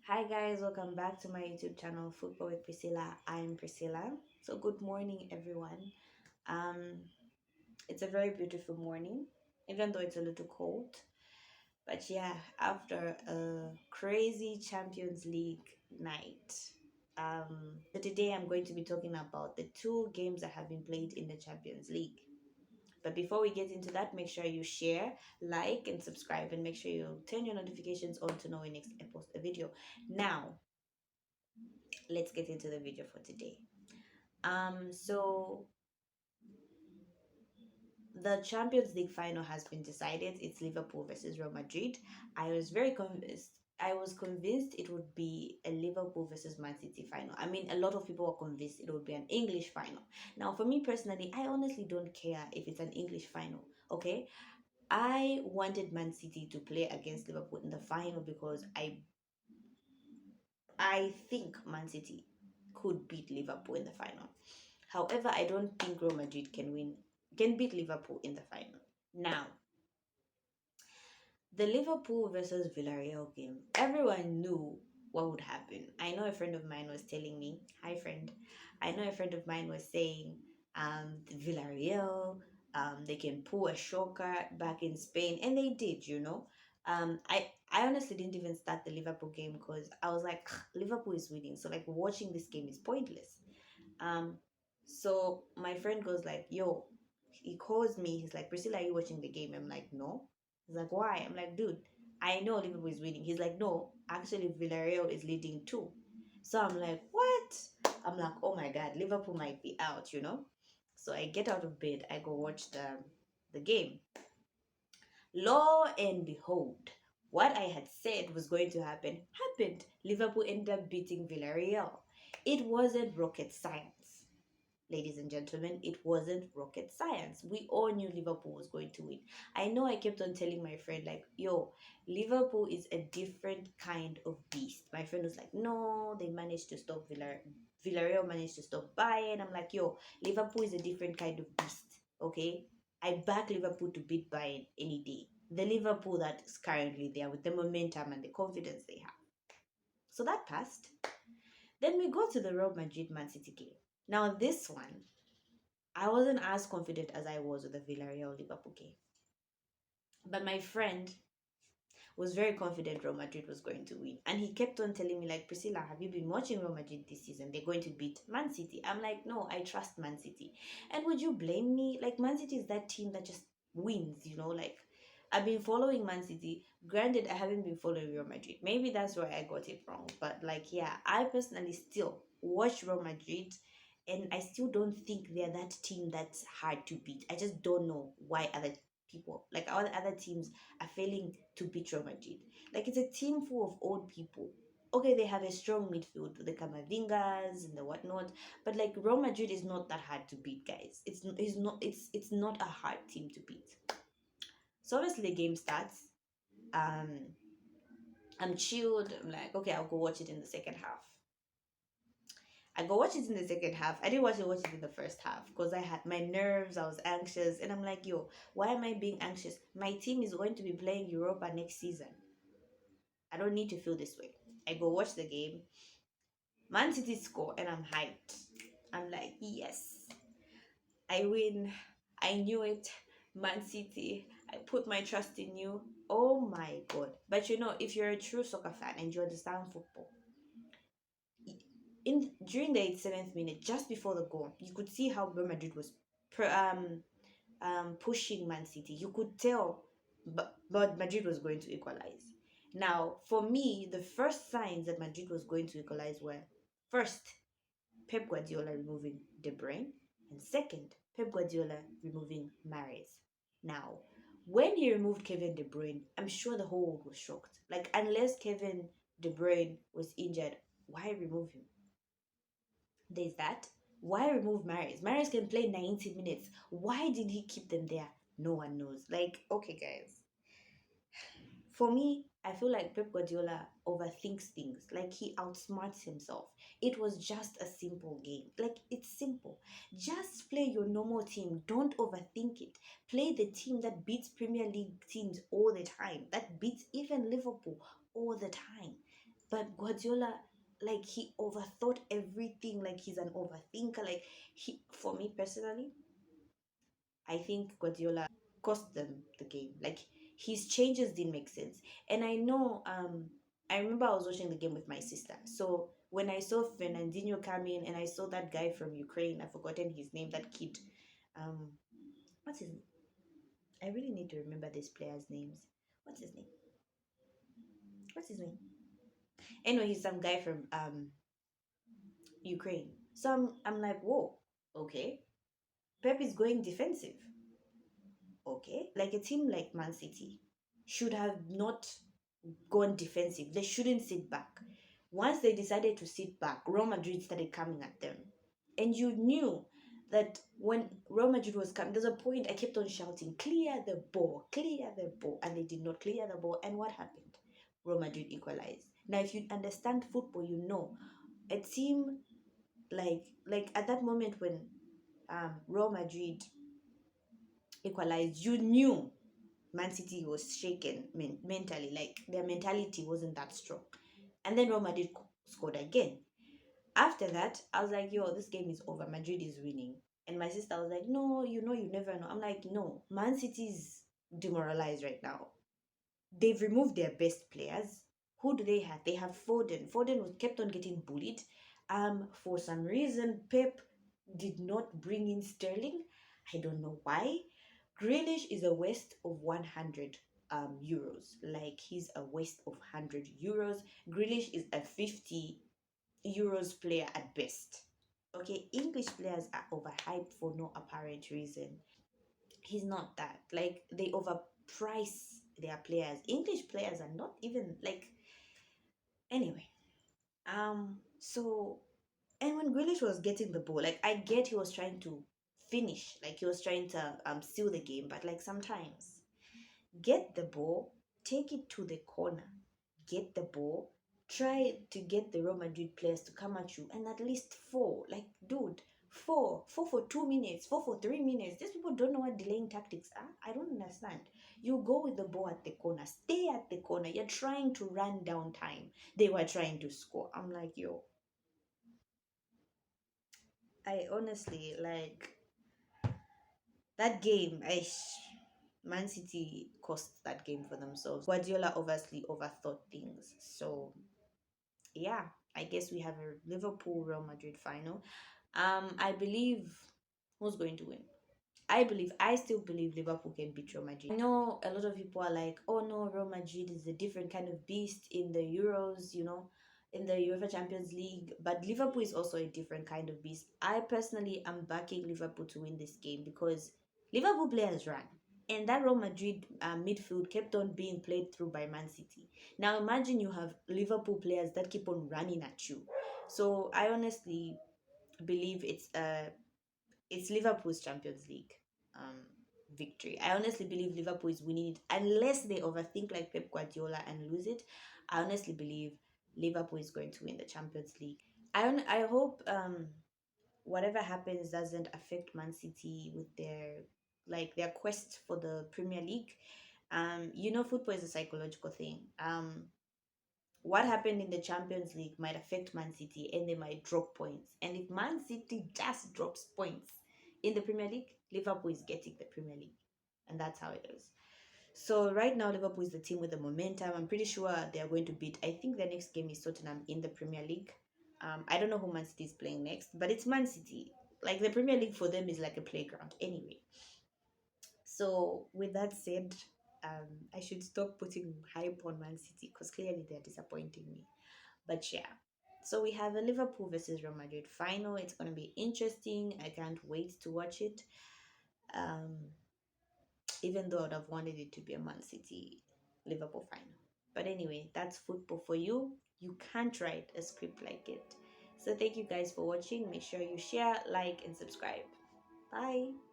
Hi guys, welcome back to my YouTube channel Football with Priscilla. I'm Priscilla. So good morning everyone. Um it's a very beautiful morning, even though it's a little cold. But yeah, after a crazy Champions League night. So today I'm going to be talking about the two games that have been played in the Champions League. But before we get into that, make sure you share, like, and subscribe, and make sure you turn your notifications on to know when next I post a video. Now, let's get into the video for today. So the Champions League final has been decided. It's Liverpool versus Real Madrid. I was very convinced. I was convinced it would be a Liverpool versus Man City final. I mean, a lot of people were convinced it would be an English final. Now, for me personally, I honestly don't care if it's an English final. Okay, I wanted Man City to play against Liverpool in the final because I think Man City could beat Liverpool in the final. However, I don't think Real Madrid can beat Liverpool in the final. Now, the Liverpool versus Villarreal game, everyone knew what would happen. I know a friend of mine was telling me, hi friend, I know a friend of mine was saying, the Villarreal, they can pull a shocker back in Spain, and they did, you know. I honestly didn't even start the Liverpool game because I was like, Liverpool is winning, so like watching this game is pointless. Um, so my friend goes like, yo, he calls me. He's like, Priscilla, are you watching the game? I'm like, no. He's like, why? I'm like, dude, I know Liverpool is winning. He's like, no, actually Villarreal is leading too. So I'm like, what? I'm like, oh my God, Liverpool might be out, you know? So I get out of bed, I go watch the game. Lo and behold, what I had said was going to happen happened. Liverpool ended up beating Villarreal. It wasn't rocket science. Ladies and gentlemen, it wasn't rocket science. We all knew Liverpool was going to win. I know I kept on telling my friend, like, yo, Liverpool is a different kind of beast. My friend was like, no, they managed to stop Villarreal managed to stop Bayern. I'm like, yo, Liverpool is a different kind of beast, okay? I back Liverpool to beat Bayern any day. The Liverpool that is currently there with the momentum and the confidence they have. So that passed. Then we go to the Real Madrid Man City game. Now, this one, I wasn't as confident as I was with the Villarreal Liverpool game. But my friend was very confident Real Madrid was going to win. And he kept on telling me, like, Priscilla, have you been watching Real Madrid this season? They're going to beat Man City. I'm like, no, I trust Man City. And would you blame me? Like, Man City is that team that just wins, you know? Like, I've been following Man City. Granted, I haven't been following Real Madrid. Maybe that's where I got it wrong. But, like, yeah, I personally still watch Real Madrid. And I still don't think they're that team that's hard to beat. I just don't know why other people, like all the other teams, are failing to beat Real Madrid. Like it's a team full of old people. Okay, they have a strong midfield, the Camavingas and the whatnot, but like Real Madrid is not that hard to beat, guys. It's not a hard team to beat. So obviously the game starts. Um, I'm chilled. I'm like, okay, I'll go watch it in the second half. I go watch it in the second half. I didn't watch it in the first half because I had my nerves. I was anxious, and I'm like, yo, why am I being anxious? My team is going to be playing Europa next season. I don't need to feel this way. I go watch the game. Man City score, and I'm hyped. I'm like, yes, I win. I knew it. Man City, I put my trust in you. Oh my God. But you know, if you're a true soccer fan and you understand football, in during the 87th minute, just before the goal, you could see how Real Madrid was pushing Man City. You could tell, but Madrid was going to equalize. Now, for me, the first signs that Madrid was going to equalize were first, Pep Guardiola removing De Bruyne, and second, Pep Guardiola removing Mahrez. Now, when he removed Kevin De Bruyne, I'm sure the whole world was shocked. Like, unless Kevin De Bruyne was injured, why remove him? There's that. Why remove Mahrez? Mahrez can play 90 minutes. Why did he keep them there? No one knows. Like, okay, guys. For me, I feel like Pep Guardiola overthinks things. Like, he outsmarts himself. It was just a simple game. Like, it's simple. Just play your normal team. Don't overthink it. Play the team that beats Premier League teams all the time, that beats even Liverpool all the time. But Guardiola, like he overthought everything. Like he's an overthinker. Like for me personally, I think Guardiola cost them the game. Like his changes didn't make sense. And I know, I remember I was watching the game with my sister. So when I saw Fernandinho come in and I saw that guy from Ukraine, I've forgotten his name, that kid. Um, what's his? I really need to remember these players' names. What's his name? What's his name? Anyway, he's some guy from Ukraine. So I'm like, whoa, okay. Pep is going defensive. Okay. Like a team like Man City should have not gone defensive. They shouldn't sit back. Once they decided to sit back, Real Madrid started coming at them. And you knew that when Real Madrid was coming, there's a point I kept on shouting, clear the ball. And they did not clear the ball. And what happened? Real Madrid equalized. Now, if you understand football, you know a team like at that moment when Real Madrid equalized, you knew Man City was shaken mentally, like their mentality wasn't that strong. And then Real Madrid scored again. After that, I was like, yo, this game is over. Madrid is winning. And my sister was like, no, you never know. I'm like, no, Man City is demoralized right now. They've removed their best players. Who do they have? They have Foden. Foden was kept on getting bullied. For some reason, Pep did not bring in Sterling. I don't know why. Grealish is a waste of 100 euros. Like he's a waste of 100 euros. Grealish is a 50 euros player at best. Okay, English players are overhyped for no apparent reason. He's not that. Like they overprice their players. English players are not even like anyway. So and when Grealish was getting the ball, like I get he was trying to finish, like he was trying to seal the game, but like sometimes get the ball, take it to the corner, get the ball, try to get the Real Madrid players to come at you, and at least four. Like, dude, four for 2 minutes, four for 3 minutes. These people don't know what delaying tactics are. I don't understand. You go with the ball at the corner, stay at the corner. You're trying to run down time. They were trying to score. I'm like, yo, I honestly like that game. Man City cost that game for themselves. Guardiola obviously overthought things. So yeah, I guess we have a Liverpool Real Madrid final. I believe who's going to win? I still believe Liverpool can beat Real Madrid. I know a lot of people are like, oh no, Real Madrid is a different kind of beast in the Euros, in the UEFA Champions League, but Liverpool is also a different kind of beast. I personally am backing Liverpool to win this game because Liverpool players run. And that Real Madrid midfield kept on being played through by Man City. Now imagine you have Liverpool players that keep on running at you. So I honestly believe it's Liverpool's Champions League um, victory. I honestly believe Liverpool is winning it unless they overthink like Pep Guardiola and lose it. I honestly believe Liverpool is going to win the Champions League. I hope whatever happens doesn't affect Man City with their quest for the Premier League. Football is a psychological thing. What happened in the Champions League might affect Man City and they might drop points. And if Man City just drops points in the Premier League, Liverpool is getting the Premier League. And that's how it is. So right now, Liverpool is the team with the momentum. I'm pretty sure they are going to beat. I think the next game is Tottenham in the Premier League. I don't know who Man City is playing next, but it's Man City. Like the Premier League for them is like a playground anyway. So with that said, I should stop putting hype on Man City because clearly they're disappointing me. But yeah, so we have a Liverpool versus Real Madrid final. It's going to be interesting. I can't wait to watch it. Um, Even though I'd have wanted it to be a Man City Liverpool final. But anyway, that's football for you. You can't write a script like it. So thank you guys for watching. Make sure you share, like, and subscribe. Bye.